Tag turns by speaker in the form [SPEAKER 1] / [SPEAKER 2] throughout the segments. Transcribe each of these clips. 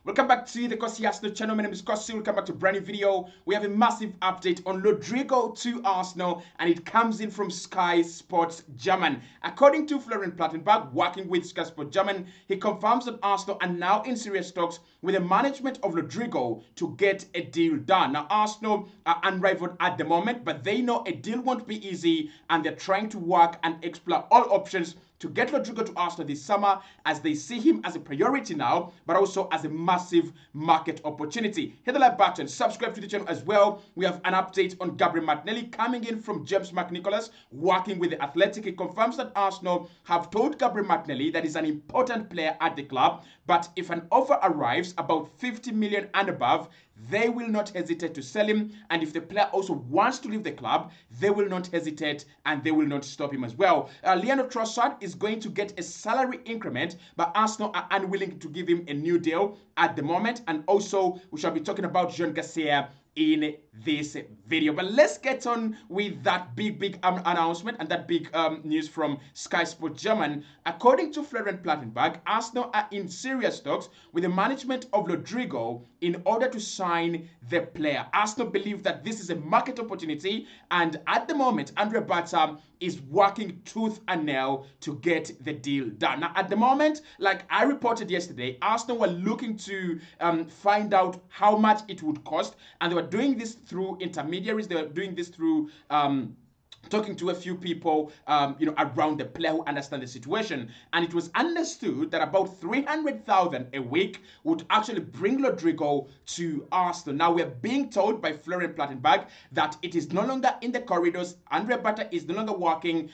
[SPEAKER 1] Welcome back to the Arsenal channel. My name is Kosi. Welcome back to a brand new video. We have a massive update on Rodrygo to Arsenal, and it comes in from Sky Sports German. According to Florian Plattenberg, working with Sky Sports German, he confirms that Arsenal are now in serious talks with the management of Rodrygo to get a deal done. Now, Arsenal are unrivaled at the moment, but they know a deal won't be easy, and they're trying to work and explore all options to get Rodrygo to Arsenal this summer, as they see him as a priority now, but also as a massive market opportunity. Hit the like button, subscribe to the channel as well. We have an update on Gabriel Martinelli coming in from James McNicholas, working with the Athletic. He confirms that Arsenal have told Gabriel Martinelli that he's an important player at the club, but if an offer arrives about 50 million and above, they will not hesitate to sell him, and if the player also wants to leave the club, they will not hesitate and they will not stop him as well. Leandro Trossard is going to get a salary increment, but Arsenal are unwilling to give him a new deal at the moment, and also we shall be talking about Trossard and Garcia in this video. But let's get on with that big announcement and that big news from Sky Sports German. According to Florian Plattenberg, Arsenal are in serious talks with the management of Rodrygo in order to sign the player. Arsenal believe that this is a market opportunity, and at the moment, Andre Bata is working tooth and nail to get the deal done. Now, at the moment, like I reported yesterday, Arsenal were looking to find out how much it would cost, and they were doing this through intermediaries. They were doing this through talking to a few people, around the player who understand the situation. And it was understood that about 300,000 a week would actually bring Rodrigo to Arsenal. Now, we're being told by Florian Plattenberg that it is no longer in the corridors. Andre Bata is no longer working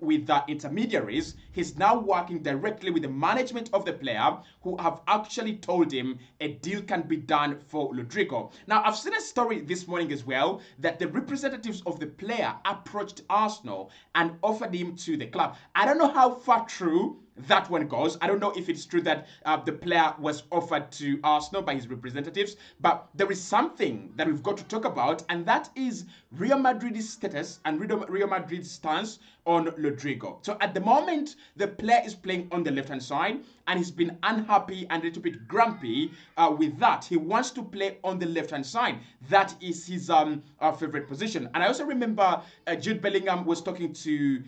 [SPEAKER 1] with the intermediaries. He's now working directly with the management of the player, who have actually told him a deal can be done for Rodrigo. Now, I've seen a story this morning as well that the representatives of the player approached Arsenal and offered him to the club. I don't know how far true that one goes. I don't know if it's true that the player was offered to Arsenal by his representatives, but there is something that we've got to talk about, and that is Real Madrid's status and Real Madrid's stance on Rodrygo. So at the moment, the player is playing on the left-hand side, and he's been unhappy and a little bit grumpy with that. He wants to play on the left-hand side. That is his favorite position. And I also remember Jude Bellingham was talking to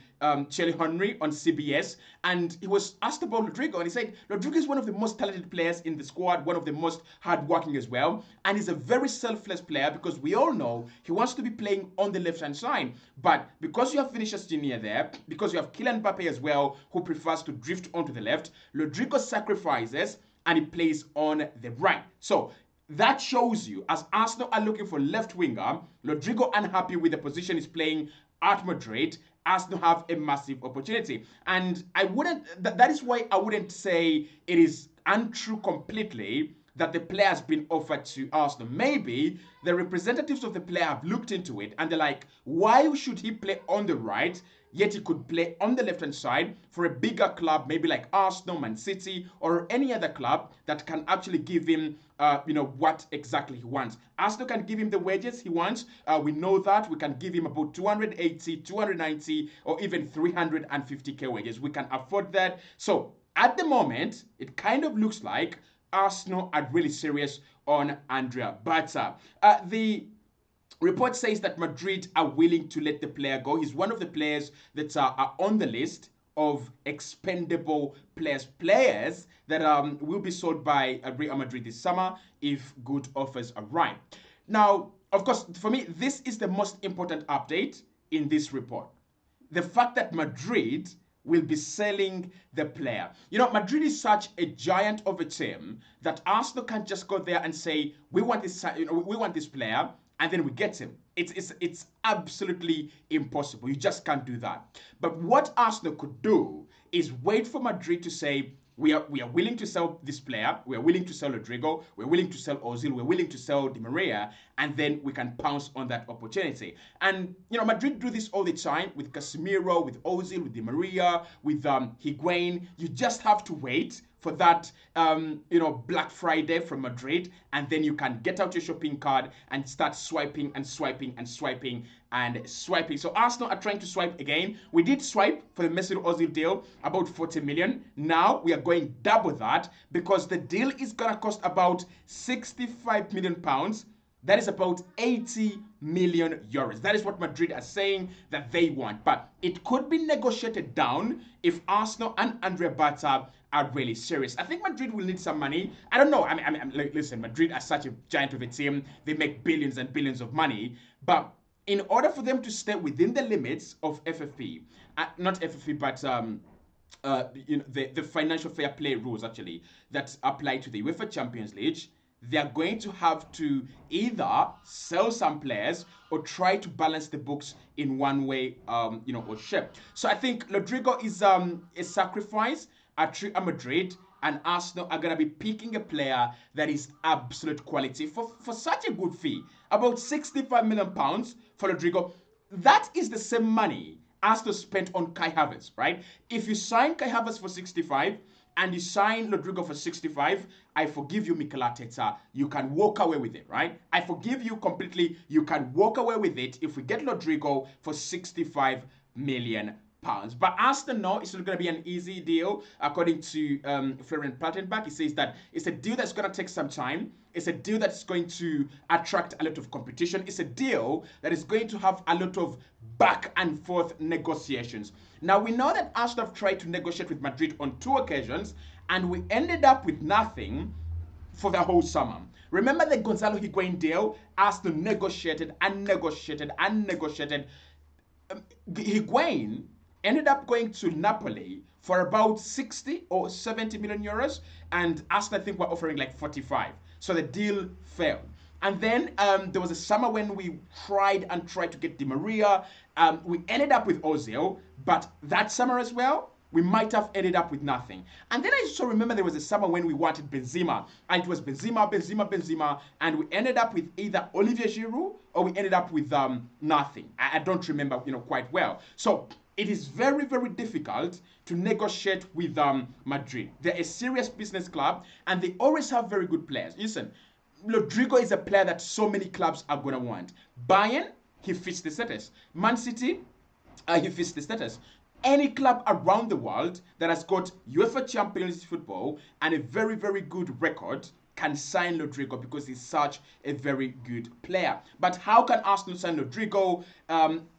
[SPEAKER 1] Thierry Henry on CBS, and he was asked about Rodrygo, and he said Rodrygo is one of the most talented players in the squad, one of the most hardworking as well, and he's a very selfless player, because we all know he wants to be playing on the left-hand side. But because you have Vinicius Junior there, because you have Kylian Mbappe as well, who prefers to drift onto the left, Rodrygo sacrifices and he plays on the right. So that shows you, as Arsenal are looking for left winger, Rodrygo unhappy with the position he's playing at Madrid, Arsenal have a massive opportunity. And I wouldn't, that is why I wouldn't say it is untrue completely that the player has been offered to Arsenal. Maybe the representatives of the player have looked into it and they're like, why should he play on the right, yet he could play on the left-hand side for a bigger club, maybe like Arsenal, Man City, or any other club that can actually give him what exactly he wants. Arsenal can give him the wages he wants. We know that. We can give him about 280, 290, or even 350k wages. We can afford that. So at the moment, it kind of looks like Arsenal are really serious on Andrea Bata. The report says that Madrid are willing to let the player go. He's one of the players that are on the list of expendable players that will be sold by Real Madrid this summer if good offers arrive. Now, of course, for me, this is the most important update in this report. The fact that Madrid will be selling the player. Madrid is such a giant of a team that Arsenal can't just go there and say, we want this player, and then we get him. It's absolutely impossible. You just can't do that. But what Arsenal could do is wait for Madrid to say, we are willing to sell this player, we are willing to sell Rodrigo, we're willing to sell Ozil, we're willing to sell Di Maria, and then we can pounce on that opportunity. And Madrid do this all the time with Casemiro, with Ozil, with Di Maria, with Higuain. You just have to wait for that, Black Friday from Madrid, and then you can get out your shopping card and start swiping and swiping and swiping and swiping. So Arsenal are trying to swipe again. We did swipe for the Mesut Ozil deal, about 40 million. Now we are going double that because the deal is gonna cost about 65 million pounds. That is about 80 million euros. That is what Madrid are saying that they want. But it could be negotiated down if Arsenal and Andrea Berta are really serious. I think Madrid will need some money. I don't know. Listen, Madrid are such a giant of a team. They make billions and billions of money. But in order for them to stay within the limits of FFP, not FFP, but the financial fair play rules actually that apply to the UEFA Champions League, they are going to have to either sell some players or try to balance the books in one way, or shape. So I think Rodrigo is a sacrifice at Madrid, and Arsenal are gonna be picking a player that is absolute quality for such a good fee, about 65 million pounds for Rodrigo. That is the same money Arsenal spent on Kai Havertz, right? If you sign Kai Havertz for 65 and you sign Rodrigo for 65, I forgive you, Mikel Arteta. You can walk away with it, right? I forgive you completely. You can walk away with it if we get Rodrigo for 65 million pounds. But Arsenal know it's not going to be an easy deal. According to Florian Plattenbach, he says that it's a deal that's going to take some time. It's a deal that's going to attract a lot of competition. It's a deal that is going to have a lot of back and forth negotiations. Now, we know that Arsenal have tried to negotiate with Madrid on 2 occasions, and we ended up with nothing for the whole summer. Remember the Gonzalo Higuain deal? Arsenal negotiated and negotiated and negotiated. Higuain ended up going to Napoli for about 60 or 70 million euros, and Arsenal, I think, were offering like 45. So the deal fell. And then there was a summer when we tried to get Di Maria. We ended up with Ozil, but that summer as well, we might have ended up with nothing. And then I also remember there was a summer when we wanted Benzema, and it was Benzema, and we ended up with either Olivier Giroud or we ended up with nothing. I don't remember, quite well. So it is very, very difficult to negotiate with Madrid. They're a serious business club, and they always have very good players. Listen, Rodrigo is a player that so many clubs are going to want. Bayern, he fits the status. Man City, he fits the status. Any club around the world that has got UEFA Champions League football and a very, very good record can sign Rodrigo because he's such a very good player. But how can Arsenal sign Rodrigo?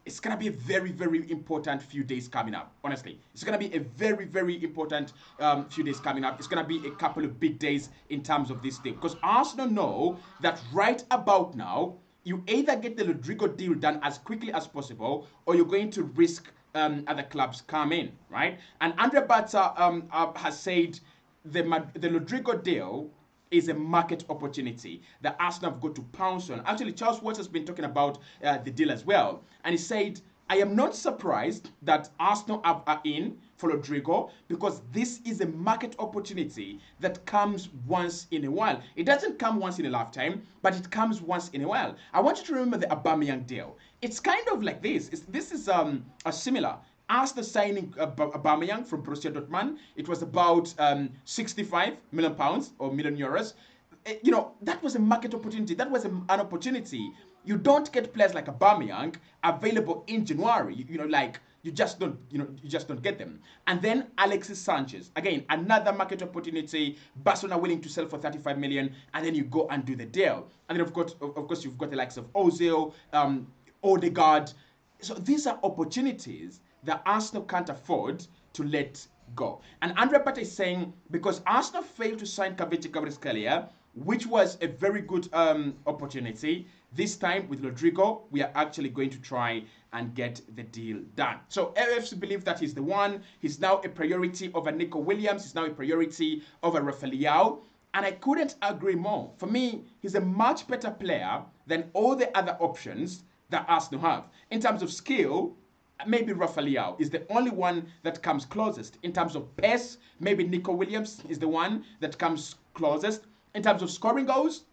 [SPEAKER 1] It's going to be a very, very important few days coming up, honestly. It's going to be a very, very important few days coming up. It's going to be a couple of big days in terms of this thing. Because Arsenal know that right about now, you either get the Rodrigo deal done as quickly as possible or you're going to risk other clubs come in, right? And Andre Bata has said the Rodrigo deal is a market opportunity that Arsenal have got to pounce on. Actually, Charles Watts has been talking about the deal as well. And he said, I am not surprised that Arsenal are in for Rodrigo because this is a market opportunity that comes once in a while. It doesn't come once in a lifetime, but it comes once in a while. I want you to remember the Aubameyang deal. It's kind of like this. This is a similar. Arsenal signing Aubameyang from Borussia Dortmund, it was about 65 million pounds or million euros. That was a market opportunity. That was an opportunity. You don't get players like Aubameyang available in January. You just don't get them. And then Alexis Sanchez, again, another market opportunity. Barcelona willing to sell for 35 million, and then you go and do the deal. And then of course, you've got the likes of Ozil, Odegaard. So these are opportunities that Arsenal can't afford to let go. And Andre Bata is saying because Arsenal failed to sign Kaveh Kvaratskhelia, which was a very good opportunity, this time with Rodrigo, we are actually going to try and get the deal done. So LFC believe that he's the one. He's now a priority over Nico Williams. He's now a priority over Rafael. And I couldn't agree more. For me, he's a much better player than all the other options that Arsenal have. In terms of skill, maybe Rafael is the only one that comes closest. In terms of pace, maybe Nico Williams is the one that comes closest. In terms of scoring goals,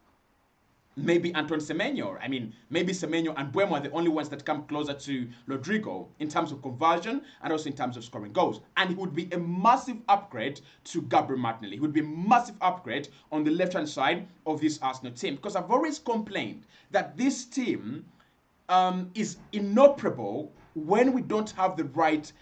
[SPEAKER 1] maybe Anton Semenyo. I mean, maybe Semenyo and Buemo are the only ones that come closer to Rodrigo in terms of conversion and also in terms of scoring goals. And it would be a massive upgrade to Gabriel Martinelli. It would be a massive upgrade on the left-hand side of this Arsenal team. Because I've always complained that this team is inoperable when we don't have the right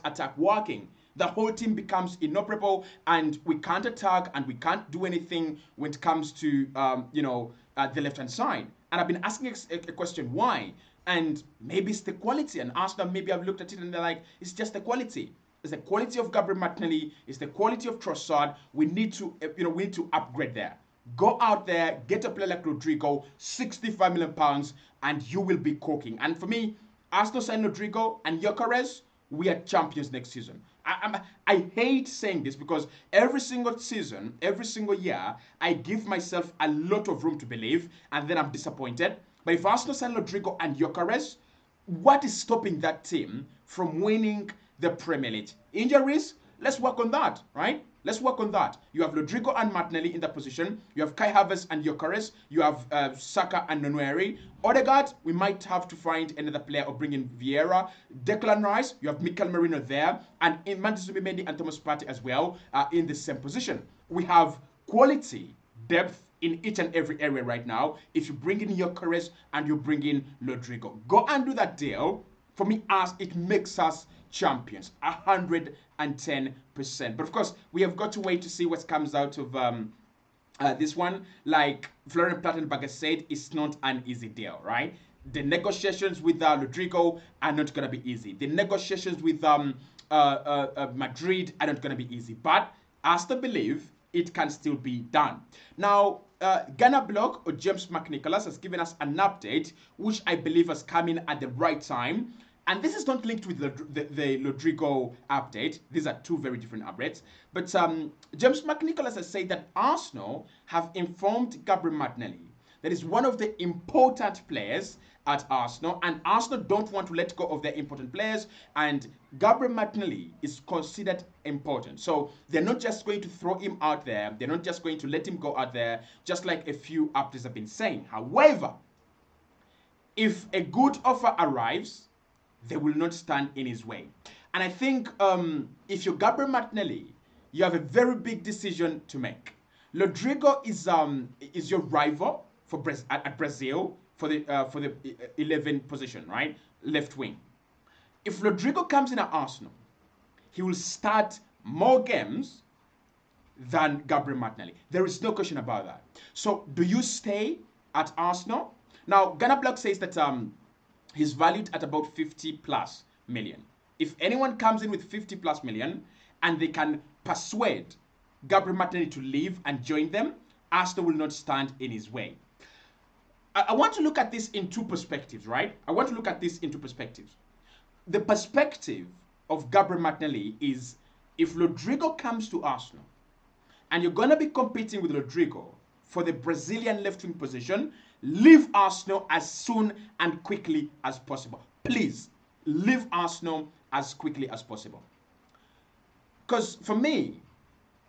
[SPEAKER 1] attack working. The whole team becomes inoperable, and we can't attack, and we can't do anything when it comes to the left hand side. And I've been asking a question why, and maybe it's the quality. And Arsenal maybe I've looked at it and they're like, it's just the quality. It's the quality of Gabriel Martinelli. It's the quality of Trossard. We need to upgrade there. Go out there, get a player like Rodrigo, £65 million, and you will be cooking. And for me, Arsenal sign Rodrigo and Gyökeres, we are champions next season. I hate saying this because every single season, every single year, I give myself a lot of room to believe, and then I'm disappointed. But if Arsenal sign Rodrigo and Gyökeres, what is stopping that team from winning the Premier League? Injuries? Let's work on that, right? Let's work on that. You have Rodrigo and Martinelli in that position. You have Kai Havertz and Gyökeres. You have Saka and Nwaneri. Odegaard, we might have to find another player or bring in Vieira. Declan Rice, you have Mikel Merino there. And in Manchester United and Thomas Partey as well in the same position. We have quality, depth in each and every area right now. If you bring in Gyökeres and you bring in Rodrigo, go and do that deal. For me, it makes us champions, 110%. But of course, we have got to wait to see what comes out of this one. Like Florian Plettenberg said, it's not an easy deal, right? The negotiations with Rodrigo are not going to be easy. The negotiations with Madrid are not going to be easy. But I still believe it can still be done. Now, Ghana Blog or James McNicholas has given us an update, which I believe has come in at the right time. And this is not linked with the Rodrigo update. These are two very different updates. But James McNicholas has said that Arsenal have informed Gabriel Martinelli that is one of the important players at Arsenal, and Arsenal don't want to let go of their important players, and Gabriel Martinelli is considered important. So they're not just going to throw him out there. They're not just going to let him go out there, just like a few updates have been saying. However, if a good offer arrives, they will not stand in his way. And I think if you're Gabriel Martinelli, you have a very big decision to make. Rodrigo is your rival at Brazil for the 11th position, right? Left wing. If Rodrigo comes in at Arsenal, he will start more games than Gabriel Martinelli. There is no question about that. So do you stay at Arsenal? Now, Ghana Black says that he's valued at about 50 plus million. If anyone comes in with 50 plus million and they can persuade Gabriel Martinelli to leave and join them, Arsenal will not stand in his way. I want to look at this in two perspectives, right? I want to look at this in two perspectives. The perspective of Gabriel Martinelli is if Rodrigo comes to Arsenal and you're going to be competing with Rodrigo for the Brazilian left-wing position, leave Arsenal as soon and quickly as possible. Please, leave Arsenal as quickly as possible. Because for me,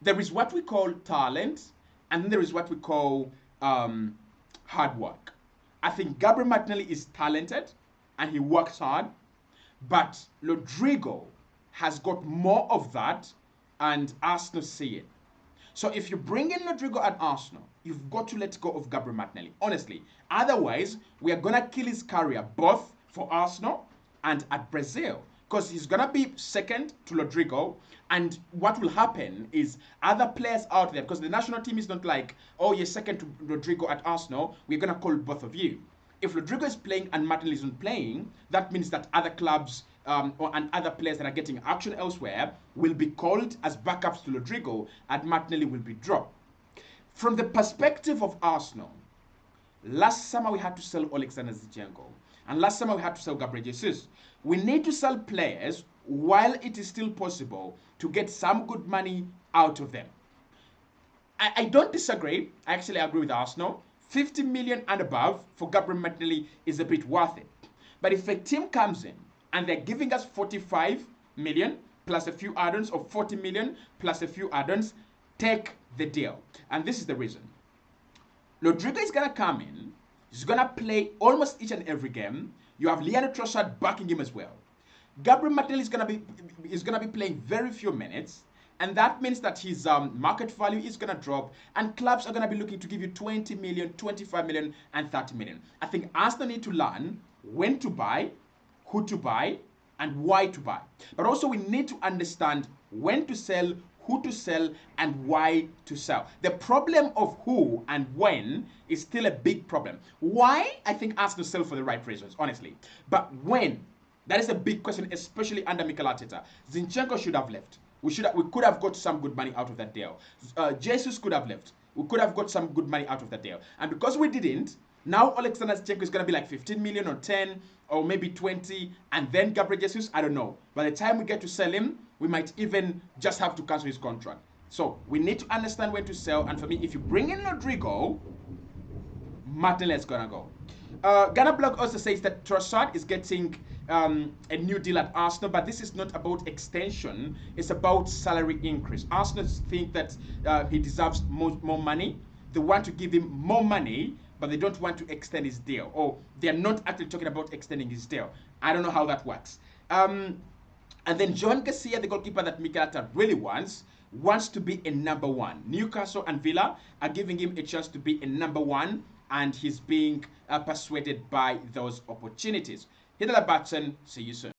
[SPEAKER 1] there is what we call talent, and then there is what we call hard work. I think Gabriel Martinelli is talented, and he works hard, but Rodrigo has got more of that, and Arsenal see it. So if you bring in Rodrigo at Arsenal, you've got to let go of Gabriel Martinelli, honestly. Otherwise, we are going to kill his career, both for Arsenal and at Brazil, because he's going to be second to Rodrigo, and what will happen is other players out there, because the national team is not like, oh, you're second to Rodrigo at Arsenal, we're going to call both of you. If Rodrigo is playing and Martinelli isn't playing, that means that other clubs and other players that are getting action elsewhere will be called as backups to Rodrigo, and Martinelli will be dropped. From the perspective of Arsenal, last summer we had to sell Alexander Zinchenko, and last summer we had to sell Gabriel Jesus. We need to sell players while it is still possible to get some good money out of them. I don't disagree. I actually agree with Arsenal. 50 million and above for Gabriel Martinelli is a bit worth it. But if a team comes in and they're giving us 45 million plus a few add-ons, or 40 million plus a few add-ons, take the deal. And this is the reason. Rodrigo is going to come in. He's going to play almost each and every game. You have Leandro Trossard backing him as well. Gabriel Martinelli is gonna be playing very few minutes, and that means that his market value is gonna drop, and clubs are gonna be looking to give you 20 million, 25 million, and 30 million. I think Arsenal need to learn when to buy, who to buy, and why to buy. But also we need to understand when to sell, who to sell, and why to sell. The problem of who and when is still a big problem. Why? I think Arsenal sell for the right reasons, honestly. But when? That is a big question, especially under Mikel Arteta. Zinchenko should have left. We could have got some good money out of that deal. Jesus could have left. We could have got some good money out of that deal. And because we didn't, now Alexander Zinchenko is going to be like 15 million or 10 or maybe 20. And then Gabriel Jesus, I don't know. By the time we get to sell him, we might even just have to cancel his contract. So we need to understand when to sell. And for me, if you bring in Rodrigo, Martinelli is going to go. Ghana Blog also says that Trossard is getting a new deal at Arsenal, but this is not about extension. It's about salary increase. Arsenal think that he deserves more money. They want to give him more money, but they don't want to extend his deal. Or they're not actually talking about extending his deal. I don't know how that works. And then John Garcia, the goalkeeper that Mikel Arteta really wants to be a number one. Newcastle and Villa are giving him a chance to be a number one, and he's being persuaded by those opportunities. Hit the like button. See you soon.